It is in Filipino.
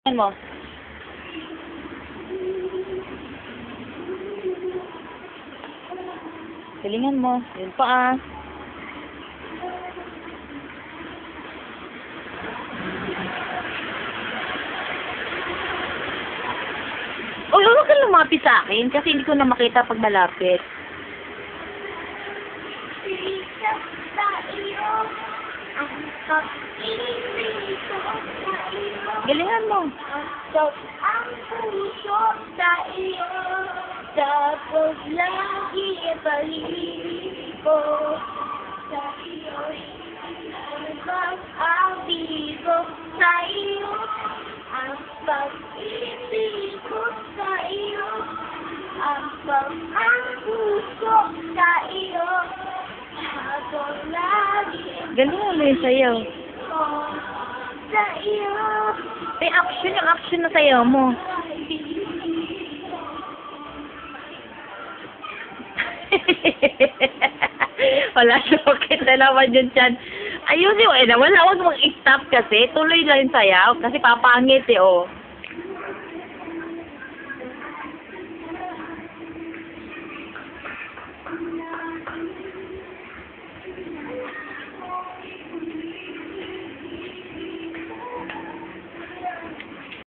Tingnan mo. Galingan mo. Yun pa ah. Uy, huwag kang lumapit sa akin kasi hindi ko na makita pag malapit. Galingan mo. Ang puso sa iyo, tapos lagi pag-ibig ko sa iyo. Ang bigo sa iyo, ang pag-ibig ko sa iyo, ang puso sa iyo, tapos lagi Galingan mo yung sayaw. ko sa iyo. Yung action na sayaw mo. Wala, sakit na naman yun dyan. Ayusin mo, wala, huwag mong i-stop kasi. Tuloy lang yung sayaw kasi papangit eh, oh.